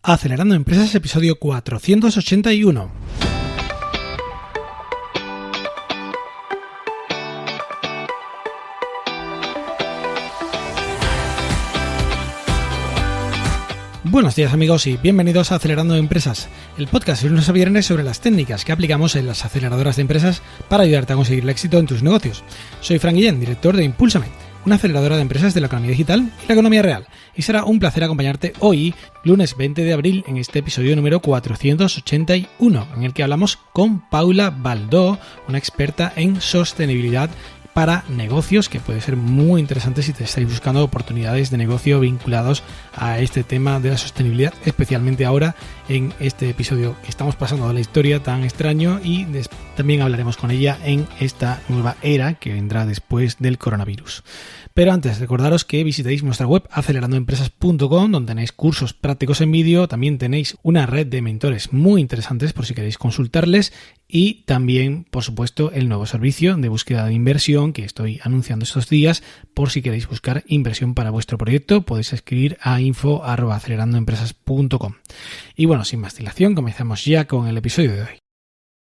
Acelerando Empresas, episodio 481. Buenos días amigos y bienvenidos a Acelerando Empresas, el podcast de lunes a viernes sobre las técnicas que aplicamos en las aceleradoras de empresas para ayudarte a conseguir el éxito en tus negocios. Soy Fran Guillén, director de Impúlsame, una aceleradora de empresas de la economía digital y la economía real. Y será un placer acompañarte hoy, lunes 20 de abril, en este episodio número 481, en el que hablamos con Paula Baldó, una experta en sostenibilidad para negocios, que puede ser muy interesante si te estáis buscando oportunidades de negocio vinculados a este tema de la sostenibilidad, especialmente ahora en este episodio que estamos pasando de la historia tan extraño, y también hablaremos con ella en esta nueva era que vendrá después del coronavirus. Pero antes, recordaros que visitéis nuestra web acelerandoempresas.com, donde tenéis cursos prácticos en vídeo, también tenéis una red de mentores muy interesantes por si queréis consultarles, y también, por supuesto, el nuevo servicio de búsqueda de inversión que estoy anunciando estos días. Por si queréis buscar inversión para vuestro proyecto, podéis escribir a info@acelerandoempresas.com. Y bueno, sin más dilación, comenzamos ya con el episodio de hoy.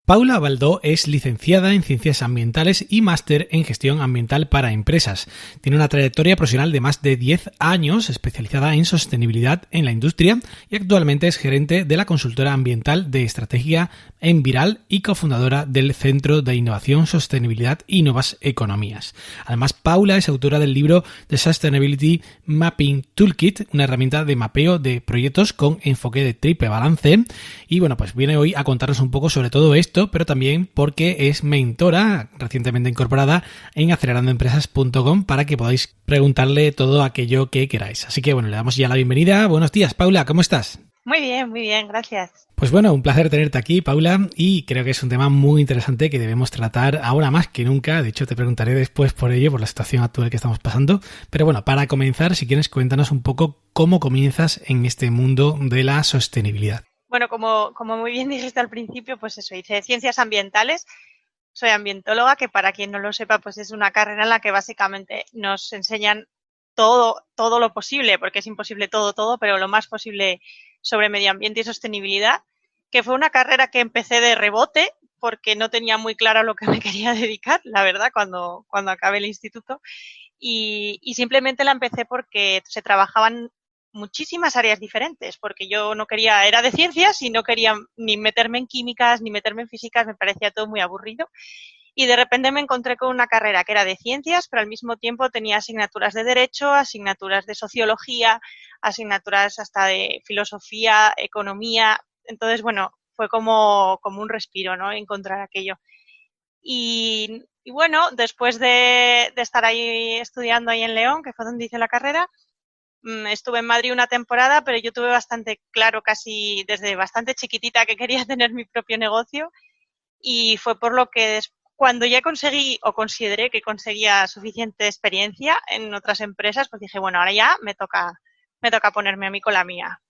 Paula Baldó es licenciada en Ciencias Ambientales y máster en Gestión Ambiental para Empresas. Tiene una trayectoria profesional de más de 10 años especializada en sostenibilidad en la industria y actualmente es gerente de la consultora ambiental de estrategia Enviral y cofundadora del Centro de Innovación, Sostenibilidad y Nuevas Economías. Además, Paula es autora del libro The Sustainability Mapping Toolkit, una herramienta de mapeo de proyectos con enfoque de triple balance. Y bueno, pues viene hoy a contarnos un poco sobre todo esto, pero también porque es mentora recientemente incorporada en acelerandoempresas.com para que podáis preguntarle todo aquello que queráis. Así que bueno, le damos ya la bienvenida. Buenos días, Paula, ¿cómo estás? Muy bien, gracias. Pues bueno, un placer tenerte aquí, Paula, y creo que es un tema muy interesante que debemos tratar ahora más que nunca. De hecho, te preguntaré después por ello, por la situación actual que estamos pasando. Pero bueno, para comenzar, si quieres, cuéntanos un poco cómo comienzas en este mundo de la sostenibilidad. Bueno, como muy bien dijiste al principio, pues eso, hice Ciencias Ambientales. Soy ambientóloga, que para quien no lo sepa, pues es una carrera en la que básicamente nos enseñan todo lo posible, porque es imposible todo, pero lo más posible sobre medio ambiente y sostenibilidad, que fue una carrera que empecé de rebote porque no tenía muy claro a lo que me quería dedicar, la verdad, cuando acabé el instituto, y simplemente la empecé porque se trabajaban muchísimas áreas diferentes, porque yo no quería, era de ciencias y no quería ni meterme en químicas ni meterme en físicas, me parecía todo muy aburrido. Y de repente me encontré con una carrera que era de ciencias, pero al mismo tiempo tenía asignaturas de derecho, asignaturas de sociología, asignaturas hasta de filosofía, economía. Entonces, bueno, fue como un respiro, ¿no? Encontrar aquello. Y bueno, después de estar ahí estudiando ahí en León, que fue donde hice la carrera, estuve en Madrid una temporada, pero yo tuve bastante claro, casi desde bastante chiquitita, que quería tener mi propio negocio, y fue por lo que cuando ya conseguí o consideré que conseguía suficiente experiencia en otras empresas, pues dije, bueno, ahora ya me toca ponerme a mí con la mía.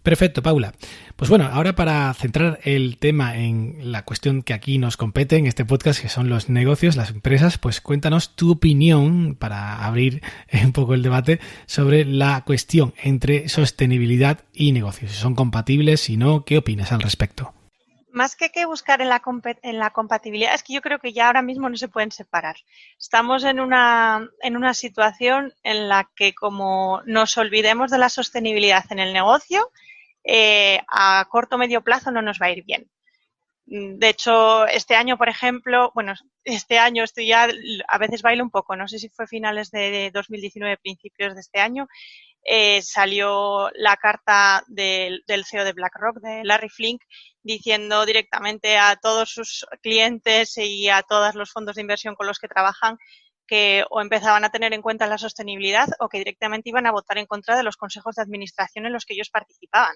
Perfecto, Paula. Pues bueno, ahora para centrar el tema en la cuestión que aquí nos compete en este podcast, que son los negocios, las empresas, pues cuéntanos tu opinión para abrir un poco el debate sobre la cuestión entre sostenibilidad y negocios. Si son compatibles, si no, ¿qué opinas al respecto? Más que buscar en la compatibilidad, es que yo creo que ya ahora mismo no se pueden separar. Estamos en una situación en la que, como nos olvidemos de la sostenibilidad en el negocio, a corto o medio plazo no nos va a ir bien. De hecho, este año, por ejemplo, estoy ya, a veces bailo un poco, no sé si fue finales de 2019, principios de este año, salió la carta del CEO de BlackRock, de Larry Fink, diciendo directamente a todos sus clientes y a todos los fondos de inversión con los que trabajan que o empezaban a tener en cuenta la sostenibilidad o que directamente iban a votar en contra de los consejos de administración en los que ellos participaban.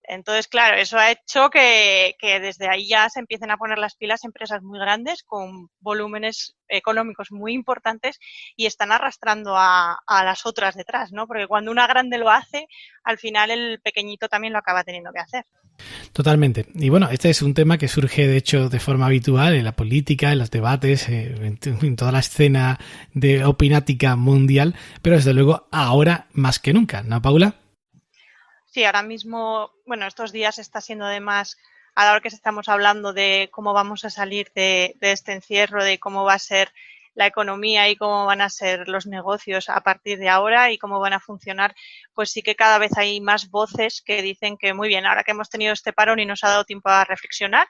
Entonces, claro, eso ha hecho que desde ahí ya se empiecen a poner las pilas empresas muy grandes con volúmenes económicos muy importantes y están arrastrando a las otras detrás, ¿no? Porque cuando una grande lo hace, al final el pequeñito también lo acaba teniendo que hacer. Totalmente. Y bueno, este es un tema que surge de hecho de forma habitual en la política, en los debates, en toda la escena de opinática mundial, pero desde luego ahora más que nunca, ¿no, Paula? Sí, ahora mismo, bueno, estos días está siendo además, a la hora que estamos hablando de cómo vamos a salir de este encierro, de cómo va a ser la economía y cómo van a ser los negocios a partir de ahora y cómo van a funcionar, pues sí que cada vez hay más voces que dicen que muy bien, ahora que hemos tenido este parón y nos ha dado tiempo a reflexionar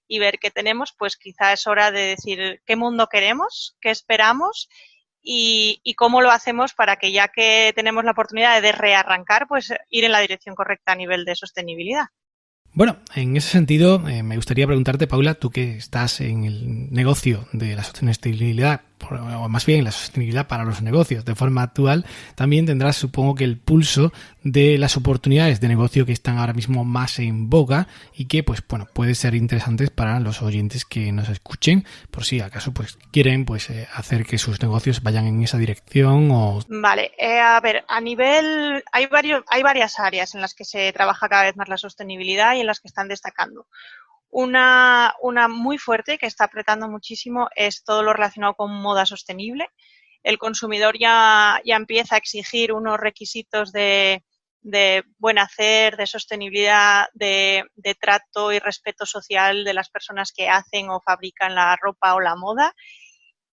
y ver qué tenemos, pues quizá es hora de decir qué mundo queremos, qué esperamos y cómo lo hacemos para que ya que tenemos la oportunidad de rearrancar, pues ir en la dirección correcta a nivel de sostenibilidad. Bueno, en ese sentido, me gustaría preguntarte, Paula, tú que estás en el negocio de la sostenibilidad, o más bien la sostenibilidad para los negocios de forma actual, también tendrás, supongo que, el pulso de las oportunidades de negocio que están ahora mismo más en boga y que, pues, bueno, puede ser interesantes para los oyentes que nos escuchen, por si acaso, pues, quieren, pues, hacer que sus negocios vayan en esa dirección o... Vale, a ver, a nivel, hay varias áreas en las que se trabaja cada vez más la sostenibilidad y en las que están destacando. Una muy fuerte que está apretando muchísimo es todo lo relacionado con moda sostenible. El consumidor ya empieza a exigir unos requisitos de buen hacer, de sostenibilidad, de trato y respeto social de las personas que hacen o fabrican la ropa o la moda.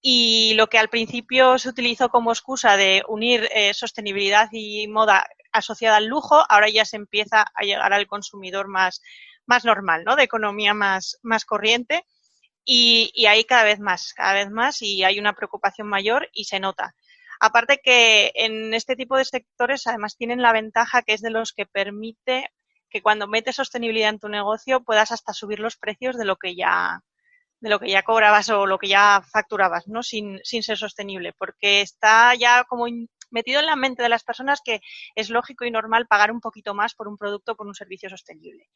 Y lo que al principio se utilizó como excusa de unir sostenibilidad y moda asociada al lujo, ahora ya se empieza a llegar al consumidor más normal, ¿no? De economía más corriente. Y hay cada vez más, y hay una preocupación mayor y se nota. Aparte que en este tipo de sectores además tienen la ventaja que es de los que permite que cuando metes sostenibilidad en tu negocio puedas hasta subir los precios de lo que ya cobrabas o lo que ya facturabas, ¿no? Sin ser sostenible, porque está ya como metido en la mente de las personas que es lógico y normal pagar un poquito más por un producto o por un servicio sostenible.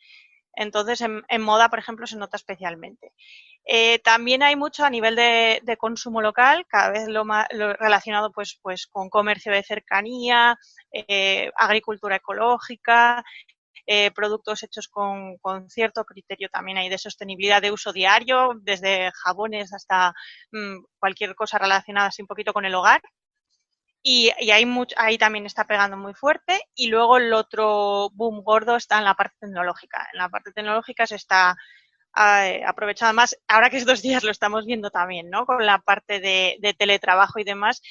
Entonces, en moda, por ejemplo, se nota especialmente. También hay mucho a nivel de consumo local, cada vez lo relacionado pues con comercio de cercanía, agricultura ecológica, productos hechos con cierto criterio también hay de sostenibilidad de uso diario, desde jabones hasta cualquier cosa relacionada así un poquito con el hogar. Y ahí también está pegando muy fuerte. Y luego el otro boom gordo está en la parte tecnológica. En la parte tecnológica se está aprovechando más, ahora que estos días lo estamos viendo también, ¿no? Con la parte de teletrabajo y demás,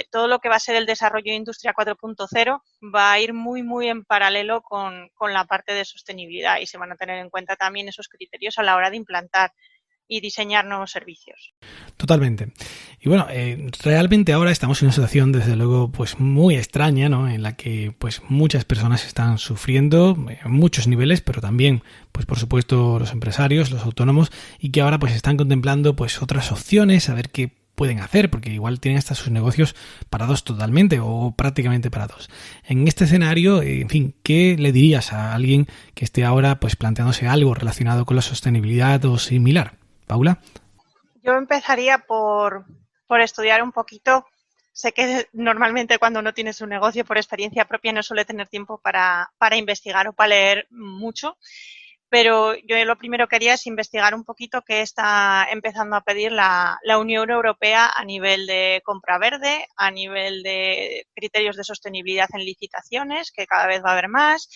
todo lo que va a ser el desarrollo de Industria 4.0 va a ir muy en paralelo con la parte de sostenibilidad y se van a tener en cuenta también esos criterios a la hora de implantar y diseñar nuevos servicios. Totalmente. Y bueno, realmente ahora estamos en una situación, desde luego, pues muy extraña, ¿no? En la que pues muchas personas están sufriendo a muchos niveles, pero también, pues por supuesto, los empresarios, los autónomos, y que ahora pues están contemplando pues otras opciones, a ver qué pueden hacer, porque igual tienen hasta sus negocios parados totalmente o prácticamente parados. En este escenario, en fin, ¿qué le dirías a alguien que esté ahora pues planteándose algo relacionado con la sostenibilidad o similar? Paula. Yo empezaría por estudiar un poquito. Sé que normalmente cuando uno tiene su negocio por experiencia propia no suele tener tiempo para investigar o para leer mucho, pero yo lo primero que haría es investigar un poquito qué está empezando a pedir la Unión Europea a nivel de compra verde, a nivel de criterios de sostenibilidad en licitaciones, que cada vez va a haber más,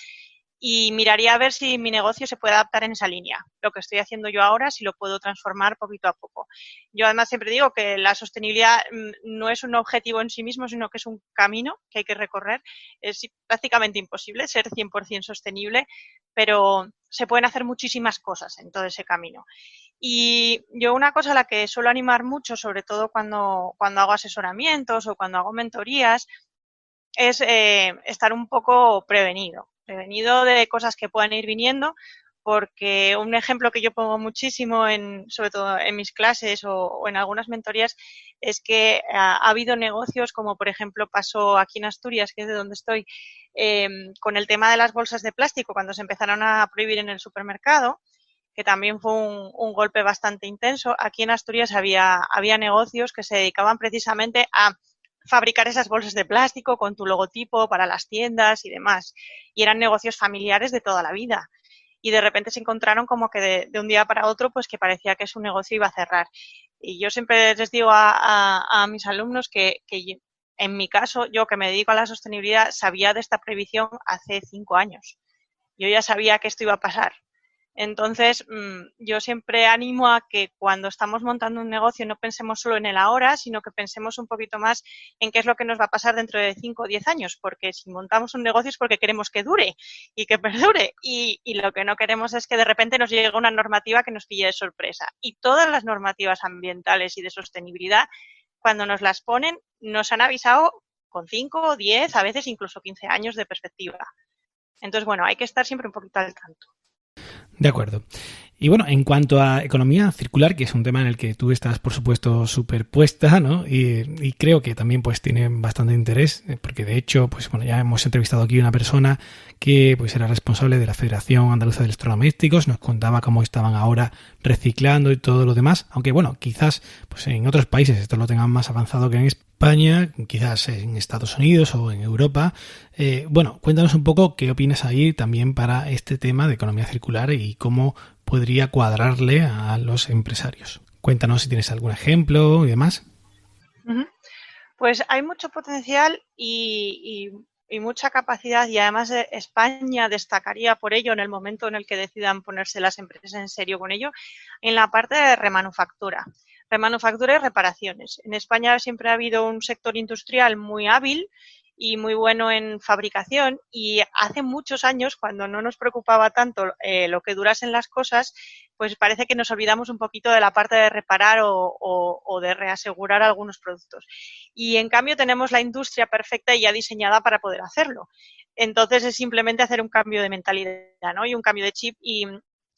y miraría a ver si mi negocio se puede adaptar en esa línea. Lo que estoy haciendo yo ahora, si lo puedo transformar poquito a poco. Yo además siempre digo que la sostenibilidad no es un objetivo en sí mismo, sino que es un camino que hay que recorrer. Es prácticamente imposible ser 100% sostenible, pero se pueden hacer muchísimas cosas en todo ese camino. Y yo una cosa a la que suelo animar mucho, sobre todo cuando hago asesoramientos o cuando hago mentorías, es estar un poco prevenido de cosas que puedan ir viniendo, porque un ejemplo que yo pongo muchísimo, sobre todo en mis clases o en algunas mentorías, es que ha habido negocios como, por ejemplo, pasó aquí en Asturias, que es de donde estoy, con el tema de las bolsas de plástico, cuando se empezaron a prohibir en el supermercado, que también fue un golpe bastante intenso. Aquí en Asturias había negocios que se dedicaban precisamente a fabricar esas bolsas de plástico con tu logotipo para las tiendas y demás. Y eran negocios familiares de toda la vida. Y de repente se encontraron como que de un día para otro, pues que parecía que su negocio iba a cerrar. Y yo siempre les digo a mis alumnos que en mi caso, yo que me dedico a la sostenibilidad, sabía de esta previsión hace 5 años. Yo ya sabía que esto iba a pasar. Entonces, yo siempre animo a que cuando estamos montando un negocio no pensemos solo en el ahora, sino que pensemos un poquito más en qué es lo que nos va a pasar dentro de 5 o 10 años, porque si montamos un negocio es porque queremos que dure y que perdure, y lo que no queremos es que de repente nos llegue una normativa que nos pille de sorpresa. Y todas las normativas ambientales y de sostenibilidad, cuando nos las ponen, nos han avisado con 5, 10, a veces incluso 15 años de perspectiva. Entonces, bueno, hay que estar siempre un poquito al tanto. De acuerdo. Y bueno, en cuanto a economía circular, que es un tema en el que tú estás, por supuesto, superpuesta, ¿no? Y creo que también pues tiene bastante interés, porque de hecho, pues bueno, ya hemos entrevistado aquí a una persona que pues era responsable de la Federación Andaluza de Electrodomésticos, nos contaba cómo estaban ahora reciclando y todo lo demás, aunque bueno, quizás pues en otros países esto lo tengan más avanzado que en España, quizás en Estados Unidos o en Europa. Bueno, cuéntanos un poco qué opinas ahí también para este tema de economía circular y cómo podría cuadrarle a los empresarios. Cuéntanos si tienes algún ejemplo y demás. Pues hay mucho potencial y mucha capacidad, y además España destacaría por ello en el momento en el que decidan ponerse las empresas en serio con ello, en la parte de remanufactura y reparaciones. En España siempre ha habido un sector industrial muy hábil y muy bueno en fabricación, y hace muchos años, cuando no nos preocupaba tanto lo que durasen las cosas, pues parece que nos olvidamos un poquito de la parte de reparar o de reasegurar algunos productos. Y en cambio tenemos la industria perfecta y ya diseñada para poder hacerlo. Entonces es simplemente hacer un cambio de mentalidad, ¿no? Y un cambio de chip y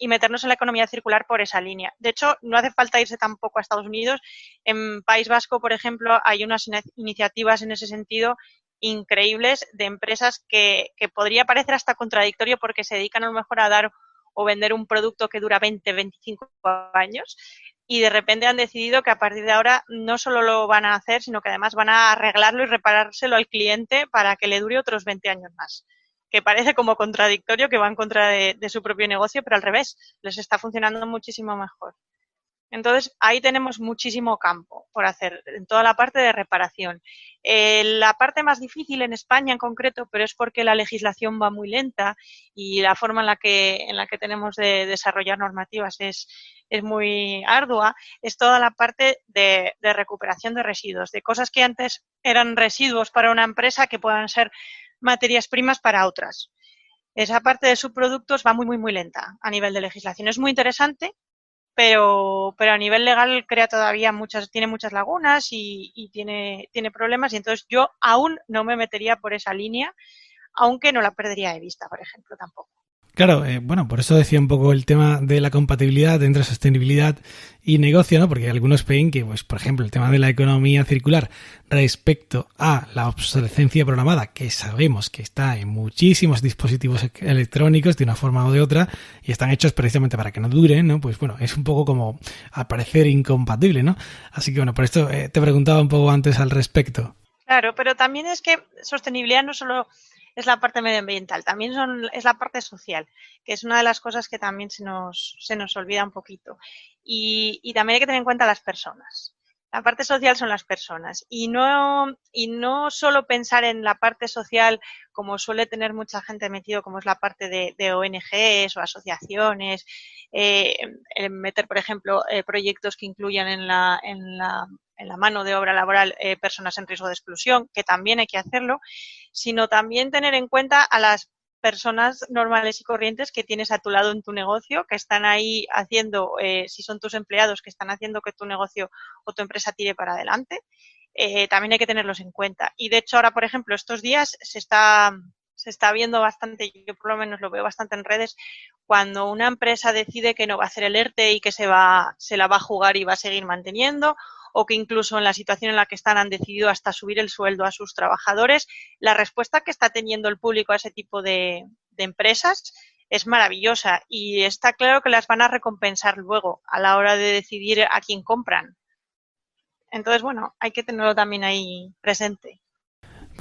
meternos en la economía circular por esa línea. De hecho, no hace falta irse tampoco a Estados Unidos. En País Vasco, por ejemplo, hay unas iniciativas en ese sentido increíbles de empresas que podría parecer hasta contradictorio porque se dedican a lo mejor a dar o vender un producto que dura 20, 25 años, y de repente han decidido que a partir de ahora no solo lo van a hacer, sino que además van a arreglarlo y reparárselo al cliente para que le dure otros 20 años más. Que parece como contradictorio, que va en contra de su propio negocio, pero al revés, les está funcionando muchísimo mejor. Entonces, ahí tenemos muchísimo campo por hacer en toda la parte de reparación. La parte más difícil en España en concreto, pero es porque la legislación va muy lenta y la forma en la que tenemos de desarrollar normativas es muy ardua, es toda la parte de recuperación de residuos, de cosas que antes eran residuos para una empresa que puedan ser materias primas para otras. Esa parte de subproductos va muy lenta a nivel de legislación. Es muy interesante, pero a nivel legal crea todavía tiene muchas lagunas y tiene problemas, y entonces yo aún no me metería por esa línea, aunque no la perdería de vista, por ejemplo, tampoco. Claro, bueno, por eso decía un poco el tema de la compatibilidad entre sostenibilidad y negocio, ¿no? Porque algunos ven que, pues, por ejemplo, el tema de la economía circular respecto a la obsolescencia programada, que sabemos que está en muchísimos dispositivos electrónicos de una forma o de otra y están hechos precisamente para que no duren, ¿no? Pues bueno, es un poco como al parecer incompatible, ¿no? Así que bueno, por esto te preguntaba un poco antes al respecto. Claro, pero también es que sostenibilidad no solo es la parte medioambiental, también es la parte social, que es una de las cosas que también se nos olvida un poquito. Y también hay que tener en cuenta las personas. La parte social son las personas, y no solo pensar en la parte social como suele tener mucha gente metido, como es la parte de ONGs o asociaciones, meter, por ejemplo, proyectos que incluyan en la mano de obra laboral personas en riesgo de exclusión, que también hay que hacerlo, sino también tener en cuenta a las personas normales y corrientes que tienes a tu lado en tu negocio, que están ahí haciendo, si son tus empleados, que están haciendo que tu negocio o tu empresa tire para adelante. También hay que tenerlos en cuenta. Y de hecho ahora, por ejemplo, estos días se está viendo bastante, yo por lo menos lo veo bastante en redes, cuando una empresa decide que no va a hacer el ERTE y que se la va a jugar y va a seguir manteniendo, o que incluso en la situación en la que están han decidido hasta subir el sueldo a sus trabajadores. La respuesta que está teniendo el público a ese tipo de empresas es maravillosa, y está claro que las van a recompensar luego a la hora de decidir a quién compran. Entonces, bueno, hay que tenerlo también ahí presente.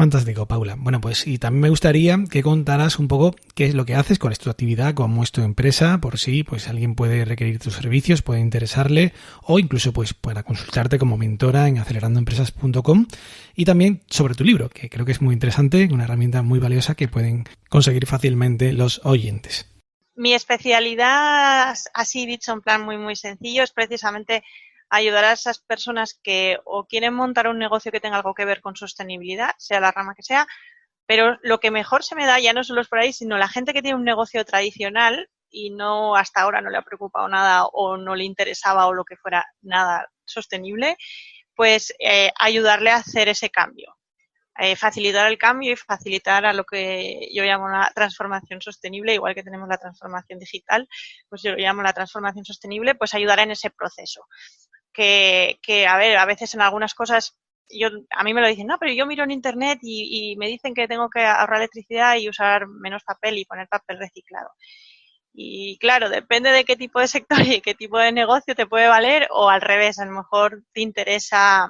Fantástico, Paula. Bueno, pues y también me gustaría que contaras un poco qué es lo que haces, cuál es tu actividad, cómo es tu empresa, por si pues alguien puede requerir tus servicios, puede interesarle o incluso pues para consultarte como mentora en acelerandoempresas.com, y también sobre tu libro, que creo que es muy interesante, una herramienta muy valiosa que pueden conseguir fácilmente los oyentes. Mi especialidad, así dicho en plan muy, muy sencillo, es precisamente ayudar a esas personas que o quieren montar un negocio que tenga algo que ver con sostenibilidad, sea la rama que sea, pero lo que mejor se me da ya no solo es por ahí, sino la gente que tiene un negocio tradicional y no hasta ahora no le ha preocupado nada o no le interesaba o lo que fuera nada sostenible, pues ayudarle a hacer ese cambio. Facilitar el cambio y facilitar a lo que yo llamo la transformación sostenible, igual que tenemos la transformación digital, pues yo lo llamo la transformación sostenible, pues ayudar en ese proceso. Que a ver, a veces en algunas cosas a mí me lo dicen, no, pero yo miro en internet y me dicen que tengo que ahorrar electricidad y usar menos papel y poner papel reciclado. Y claro, depende de qué tipo de sector y qué tipo de negocio te puede valer, o al revés, a lo mejor te interesa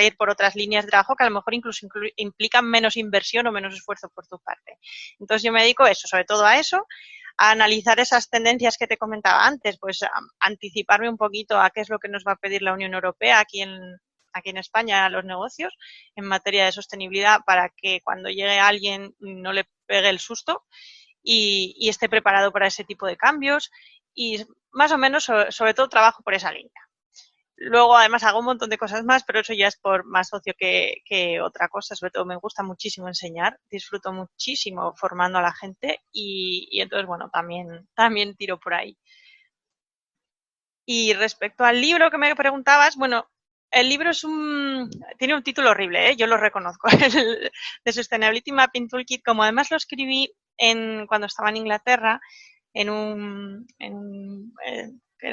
ir por otras líneas de trabajo que a lo mejor incluso implican menos inversión o menos esfuerzo por tu parte. Entonces yo me dedico a eso, sobre todo a eso, a analizar esas tendencias que te comentaba antes, pues a anticiparme un poquito a qué es lo que nos va a pedir la Unión Europea aquí en España a los negocios en materia de sostenibilidad, para que cuando llegue alguien no le pegue el susto y esté preparado para ese tipo de cambios, y más o menos sobre todo trabajo por esa línea. Luego, además, hago un montón de cosas más, pero eso ya es por más ocio que otra cosa. Sobre todo me gusta muchísimo enseñar, disfruto muchísimo formando a la gente y entonces, bueno, también tiro por ahí. Y respecto al libro que me preguntabas, bueno, el libro tiene un título horrible, yo lo reconozco, el de Sustainability Mapping Toolkit, como además lo escribí cuando estaba en Inglaterra, era un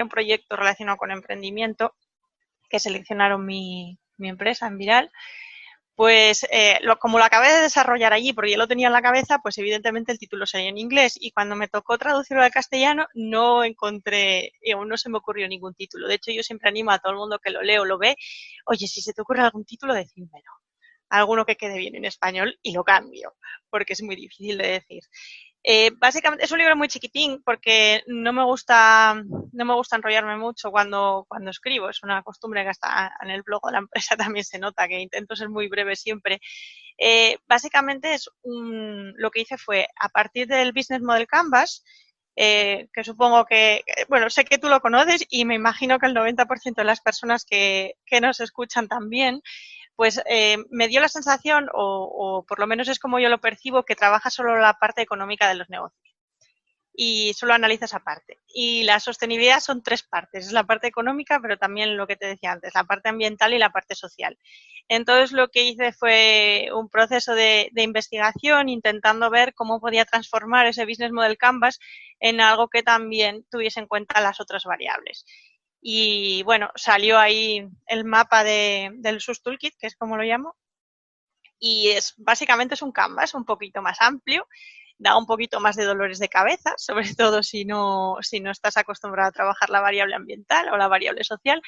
proyecto relacionado con emprendimiento que seleccionaron mi empresa en Viral, pues como lo acabé de desarrollar allí, porque yo lo tenía en la cabeza, pues evidentemente el título sería en inglés, y cuando me tocó traducirlo al castellano no encontré, no se me ocurrió ningún título. De hecho, yo siempre animo a todo el mundo que lo lee o lo ve, oye, si se te ocurre algún título, decídmelo. Alguno que quede bien en español y lo cambio, porque es muy difícil de decir. Básicamente es un libro muy chiquitín porque no me gusta enrollarme mucho cuando escribo. Es una costumbre que hasta en el blog de la empresa también se nota, que intento ser muy breve siempre. Básicamente lo que hice fue, a partir del Business Model Canvas, que supongo que, bueno, sé que tú lo conoces y me imagino que el 90% de las personas que nos escuchan también, pues me dio la sensación, o por lo menos es como yo lo percibo, que trabaja solo la parte económica de los negocios y solo analiza esa parte. Y la sostenibilidad son 3 partes, es la parte económica, pero también lo que te decía antes, la parte ambiental y la parte social. Entonces lo que hice fue un proceso de investigación intentando ver cómo podía transformar ese Business Model Canvas en algo que también tuviese en cuenta las otras variables. Y bueno, salió ahí el mapa del SUS Toolkit, que es como lo llamo, y básicamente es un canvas un poquito más amplio, da un poquito más de dolores de cabeza, sobre todo si no estás acostumbrado a trabajar la variable ambiental o la variable social,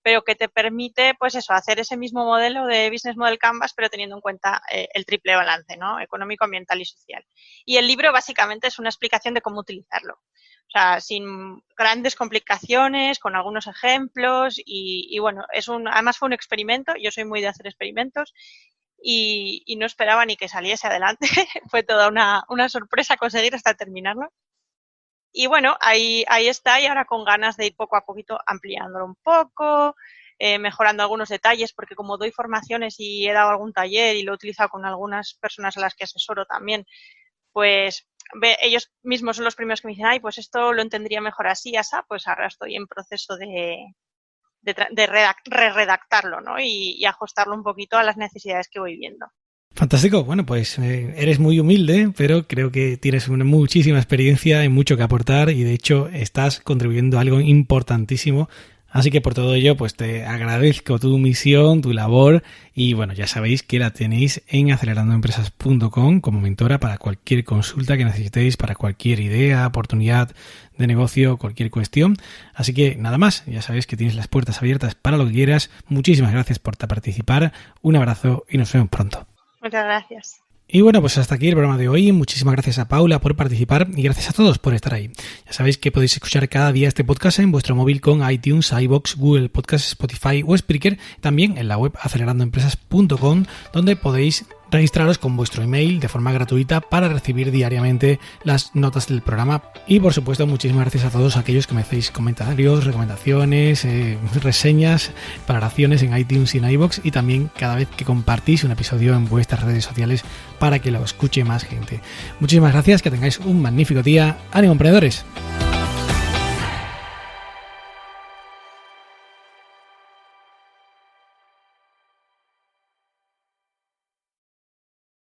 pero que te permite, pues eso, hacer ese mismo modelo de Business Model Canvas, pero teniendo en cuenta el triple balance, ¿no? Económico, ambiental y social. Y el libro básicamente es una explicación de cómo utilizarlo. O sea, sin grandes complicaciones, con algunos ejemplos y bueno, además fue un experimento, yo soy muy de hacer experimentos y no esperaba ni que saliese adelante, fue toda una sorpresa conseguir hasta terminarlo. Y bueno, ahí está, y ahora con ganas de ir poco a poquito ampliándolo un poco, mejorando algunos detalles, porque como doy formaciones y he dado algún taller y lo he utilizado con algunas personas a las que asesoro también, pues ellos mismos son los primeros que me dicen, ay, pues esto lo entendería mejor así, pues ahora estoy en proceso de redactarlo, ¿no? Y ajustarlo un poquito a las necesidades que voy viendo. Fantástico. Bueno, pues eres muy humilde, pero creo que tienes muchísima experiencia y mucho que aportar, y de hecho estás contribuyendo a algo importantísimo. Así que por todo ello, pues te agradezco tu misión, tu labor, y bueno, ya sabéis que la tenéis en acelerandoempresas.com como mentora para cualquier consulta que necesitéis, para cualquier idea, oportunidad de negocio, cualquier cuestión. Así que nada más, ya sabéis que tienes las puertas abiertas para lo que quieras. Muchísimas gracias por participar, un abrazo y nos vemos pronto. Muchas gracias. Y bueno, pues hasta aquí el programa de hoy. Muchísimas gracias a Paula por participar y gracias a todos por estar ahí. Ya sabéis que podéis escuchar cada día este podcast en vuestro móvil con iTunes, iVoox, Google Podcasts, Spotify o Spreaker, también en la web acelerandoempresas.com, donde podéis registraros con vuestro email de forma gratuita para recibir diariamente las notas del programa. Y por supuesto, muchísimas gracias a todos aquellos que me hacéis comentarios, recomendaciones, reseñas, valoraciones en iTunes y en iVoox, y también cada vez que compartís un episodio en vuestras redes sociales para que lo escuche más gente. Muchísimas gracias, que tengáis un magnífico día. ¡Ánimo, emprendedores!